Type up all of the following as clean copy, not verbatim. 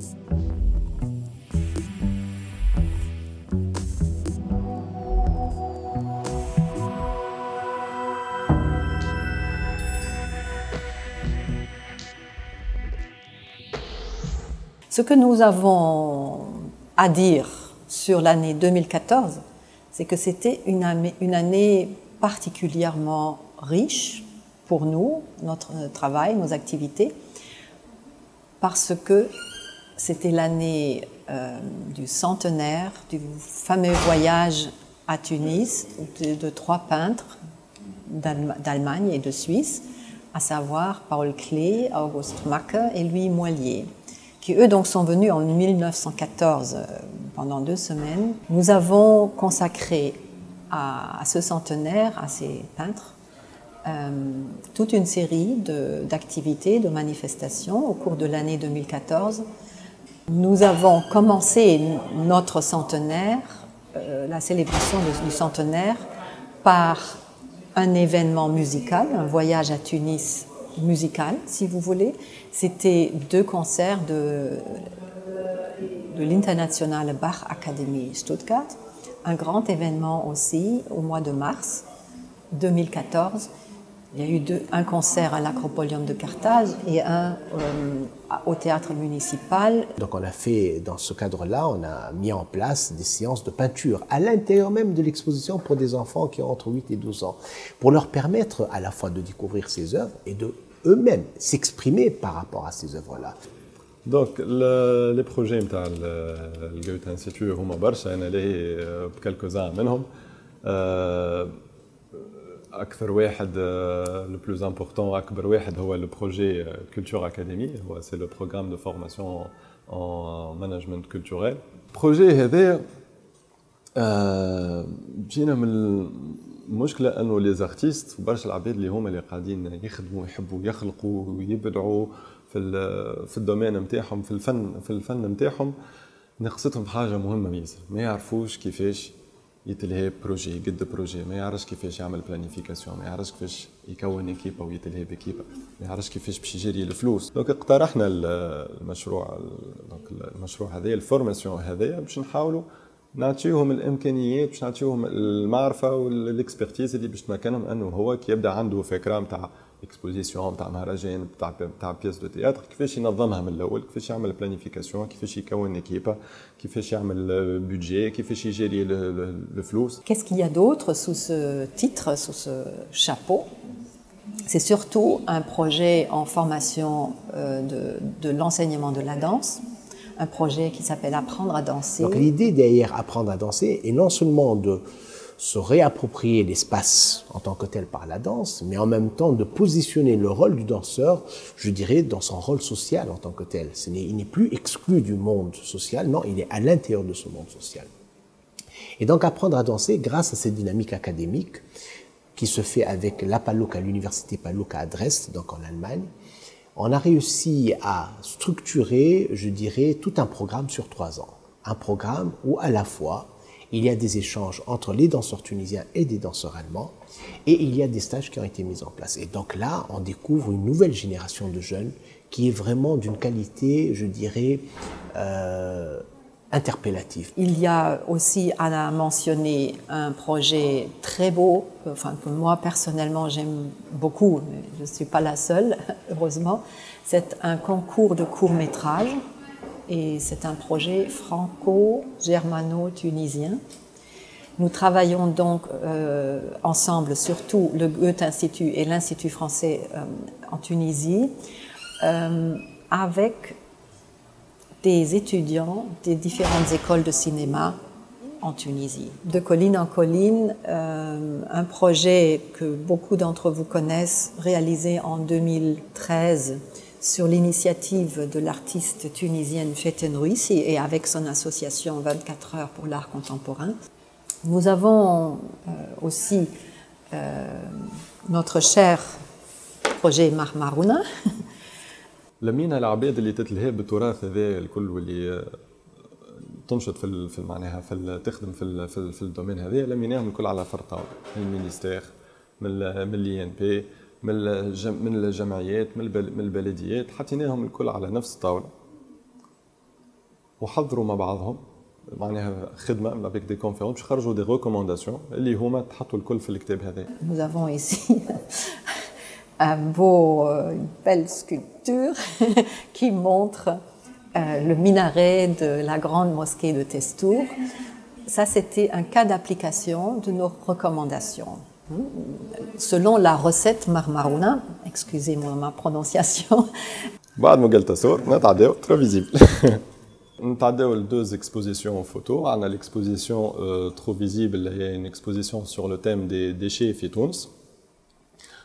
Ce que nous avons à dire sur l'année 2014, c'est que c'était une année particulièrement riche pour nous, notre travail, nos activités, parce que c'était l'année du centenaire du fameux voyage à Tunis de trois peintres d'Allemagne et de Suisse, à savoir Paul Klee, August Macke et Louis Moilier, qui eux donc sont venus en 1914 pendant 2 semaines. Nous avons consacré à ce centenaire, à ces peintres, toute une série d'activités, de manifestations au cours de l'année 2014. Nous avons commencé notre centenaire, la célébration du centenaire, par un événement musical, un voyage à Tunis musical, si vous voulez. C'était 2 concerts de l'Internationale Bach Academy Stuttgart, un grand événement aussi au mois de mars 2014. Il y a eu un concert à l'Acropolium de Carthage et un au théâtre municipal. Donc on a fait, dans ce cadre-là, on a mis en place des séances de peinture à l'intérieur même de l'exposition pour des enfants qui ont entre 8 et 12 ans, pour leur permettre à la fois de découvrir ces œuvres et de eux-mêmes s'exprimer par rapport à ces œuvres-là. Donc les projets نتاع الجوت انستيتيو هما برشا انا لي بكالكوزان منهم اكثر واحد لو بلوز امبورطون اكبر واحد هو لو بروجي كولتور اكاديمي هو سي لو بروغرام دو فورماسيون ان مانجمنت كولتوريل بروجي هذا جينا من المشكله انه لي زارتيست برشا العباد اللي هما اللي قاعدين يخدموا يحبوا يخلقوا ويبدعوا في الدومين نتاعهم في الفن نتاعهم ناقصتهم حاجه مهمه ياسر ما يعرفوش كيفاش يتلهي بروجي يقد بروجي ما يعرفش كيفاش يعمل بلانيفيكاسيون ما يعرفش كيفاش يكون ايكيبا ويتلهي بكيبا ما يعرفش كيفاش باش يجري الفلوس دونك اقترحنا المشروع هذا الفورماسيون هذايا باش نحاولوا نعطيوهم الامكانيات باش نعطيوهم المعرفه والاكسبرتيز اللي باش تمكنهم انه هو كي يبدا عنده فكره نتاع اكسبوزيسيون نتاع مهرجان نتاع بياس دو تياتر كيفاش ينظمها من الاول كيفاش يعمل بلانيفيكاسيون كيفاش يكون ايكيبا كيفاش يعمل بودجي كيفاش يجري الفلوس. Qu'est-ce qu'il y a d'autre sous ce titre, sous ce chapeau? C'est surtout un projet en formation de l'enseignement de la danse, un projet qui s'appelle Apprendre à danser. Donc l'idée derrière Apprendre à danser est non seulement de se réapproprier l'espace en tant que tel par la danse, mais en même temps de positionner le rôle du danseur, je dirais, dans son rôle social en tant que tel. Il n'est plus exclu du monde social, non, il est à l'intérieur de ce monde social. Et donc apprendre à danser grâce à cette dynamique académique qui se fait avec la PALOK à l'université PALOK à Dresde, donc en Allemagne, on a réussi à structurer, je dirais, tout un programme sur 3 ans. Un programme où à la fois il y a des échanges entre les danseurs tunisiens et des danseurs allemands et il y a des stages qui ont été mis en place. Et donc là, on découvre une nouvelle génération de jeunes qui est vraiment d'une qualité, je dirais, interpellative. Il y a aussi à mentionner un projet très beau, enfin que moi personnellement j'aime beaucoup, mais je ne suis pas la seule, heureusement. C'est un concours de court-métrage. Et c'est un projet franco-germano-tunisien. Nous travaillons donc ensemble, surtout le Goethe-Institut et l'Institut français en Tunisie, avec des étudiants des différentes écoles de cinéma en Tunisie. De colline en colline, un projet que beaucoup d'entre vous connaissent, réalisé en 2013, sur l'initiative de l'artiste tunisienne Feten Rouissi et avec son association 24 heures pour l'art contemporain. Nous avons aussi notre cher projet Marmarouna. لمينا العباد اللي تتلهي بالتراث هذا الكل واللي تنشط في معناها تخدم في الدومين هذا لميناهم الكل على فرطاوله من المينيستير من الي ان بي من الجمعيات من البلديات حطيناهم الكل على نفس الطاوله وحضروا مع بعضهم معناها خدمه avec des conférences باش يخرجوا des recommandations اللي هما تحطوا الكل في الكتاب هذا. Nous avons ici une belle sculpture qui montre le minaret de la grande mosquée de Testour. Ça, c'était un cas d'application de nos recommandations. Selon la recette Marmarouna, excusez-moi ma prononciation. بعد ما قلت تصور نتعداو ترى فيزيبل. نتعداو لدوز expositions photo. On a l'exposition trop visible, il y a une exposition sur le thème des déchets في تونس.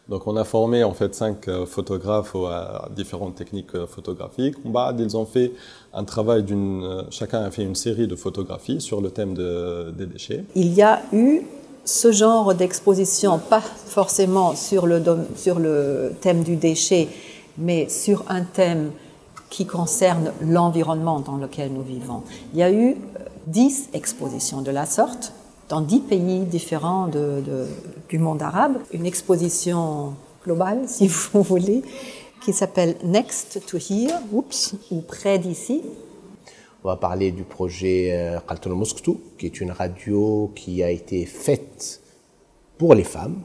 Donc on a formé en fait 5 photographes à différentes techniques photographiques. Ils ont fait un travail chacun a fait une série de photographies sur le thème des déchets. Il y a eu ce genre d'exposition, pas forcément sur le thème du déchet, mais sur un thème qui concerne l'environnement dans lequel nous vivons. Il y a eu 10 expositions de la sorte dans 10 pays différents du monde arabe. Une exposition globale, si vous voulez, qui s'appelle Next to Here, ou près d'ici. On va parler du projet Qaltoul Mosktou, qui est une radio qui a été faite pour les femmes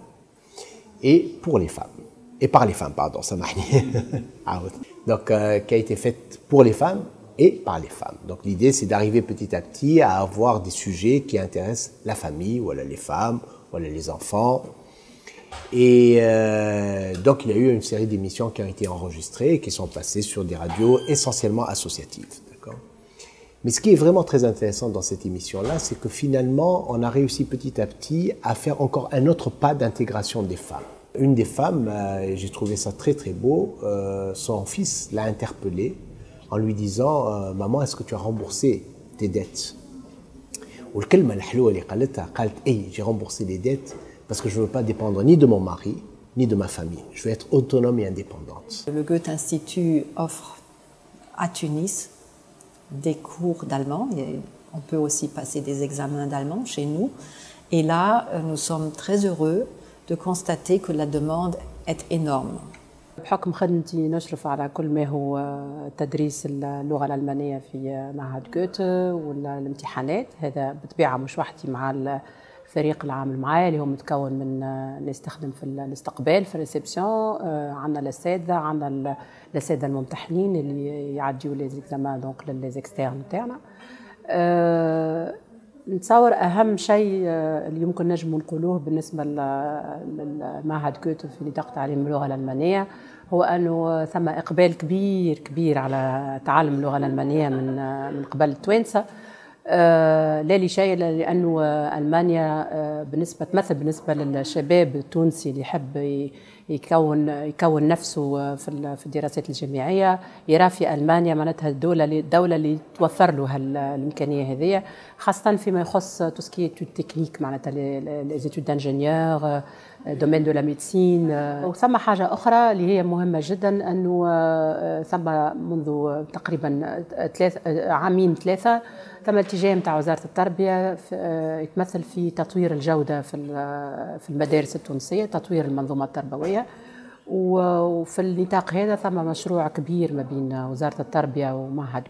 et pour les femmes. Et par les femmes, pardon, ça m'a Donc, qui a été faite pour les femmes et par les femmes. Donc l'idée, c'est d'arriver petit à petit à avoir des sujets qui intéressent la famille, voilà les femmes, voilà les enfants. Et donc il y a eu une série d'émissions qui ont été enregistrées et qui sont passées sur des radios essentiellement associatives. Mais ce qui est vraiment très intéressant dans cette émission-là, c'est que finalement, on a réussi petit à petit à faire encore un autre pas d'intégration des femmes. Une des femmes, j'ai trouvé ça très très beau, son fils l'a interpellée en lui disant « Maman, est-ce que tu as remboursé tes dettes ?» والكلمة الحلوة اللي قالتها قالت « j'ai remboursé les dettes parce que je ne veux pas dépendre ni de mon mari, ni de ma famille. Je veux être autonome et indépendante. » Le Goethe Institut offre à Tunis des cours d'allemand. On peut aussi passer des examens d'allemand chez nous. Et là, nous sommes très heureux de constater que la demande est énorme. بحكم خدمتي نشرف على كل ما هو تدريس اللغة الألمانية في معهد جوته والامتحانات. هذا بطبيعة مش وحدي مع الفريق العامل معايا اللي هو متكون من اللي يستخدم في الاستقبال في الريسبسيون. عندنا الأساتذة، عندنا الأساتذة الممتحنين اللي يعديوا لي زيكزامان دونك لي زيكستيرن تاعنا. نتصور أهم شيء اللي يمكن نجم نقولوه بالنسبة لمعهد جوته في نطاق تعليم اللغة الألمانية هو أنه ثم إقبال كبير على تعلم اللغة الألمانية من قبل التوانسة. لا لشيء لأنه ألمانيا تمثل بالنسبة للشباب التونسي اللي يحب يكون نفسه في الدراسات الجامعية، يرى في ألمانيا معناتها الدولة اللي توفر له الإمكانية هذه، خاصة فيما يخص توسكي تكنيك معناتها les études d'ingénieur domaine de la médecine. وثم حاجة أخرى اللي هي مهمة جدا أنه ثم منذ تقريبا 3 عامين ثم اتجاه متاع وزارة التربية يتمثل في تطوير الجودة في المدارس التونسية، تطوير المنظومة التربوية. وفي النطاق هذا ثم مشروع كبير ما بين وزارة التربية ومعهد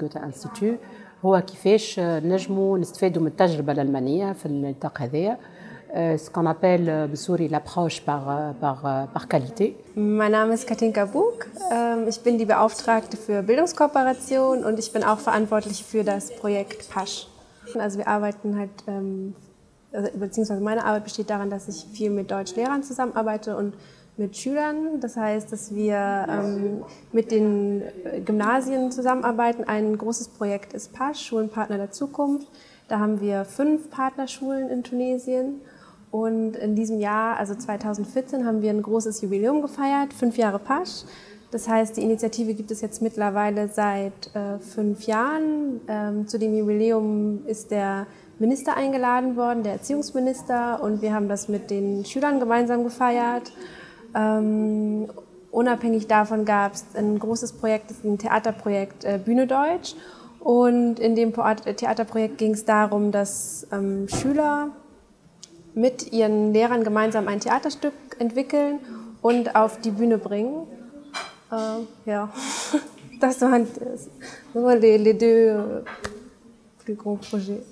جوته انستيتو، هو كيفاش نجموا نستفادوا من التجربة الألمانية في النطاق هذايا. Ce qu'on appelle بالسوري l'approche par qualité. Mein Name ist Katinka Bug. Ich bin die Beauftragte für Bildungskooperation und ich bin auch verantwortlich für das Projekt PASH. Also wir arbeiten halt, beziehungsweise meine Arbeit besteht darin, dass ich viel mit Deutschlehrern zusammenarbeite und mit Schülern. Das heißt, dass wir mit den Gymnasien zusammenarbeiten. Ein großes Projekt ist PASH, Schulenpartner der Zukunft. Da haben wir 5 Partnerschulen in Tunesien. Und in diesem Jahr, also 2014, haben wir ein großes Jubiläum gefeiert, 5 Jahre PASH. Das heißt, die Initiative gibt es jetzt mittlerweile seit 5 Jahren. Zu dem Jubiläum ist der Minister eingeladen worden, der Erziehungsminister, und wir haben das mit den Schülern gemeinsam gefeiert. Unabhängig davon gab es ein großes Projekt, das ist ein Theaterprojekt Bühne Deutsch. Und in dem Theaterprojekt ging es darum, dass Schüler mit ihren Lehrern gemeinsam ein Theaterstück entwickeln und auf die Bühne bringen. Ja. Das waren les deux plus grands projets.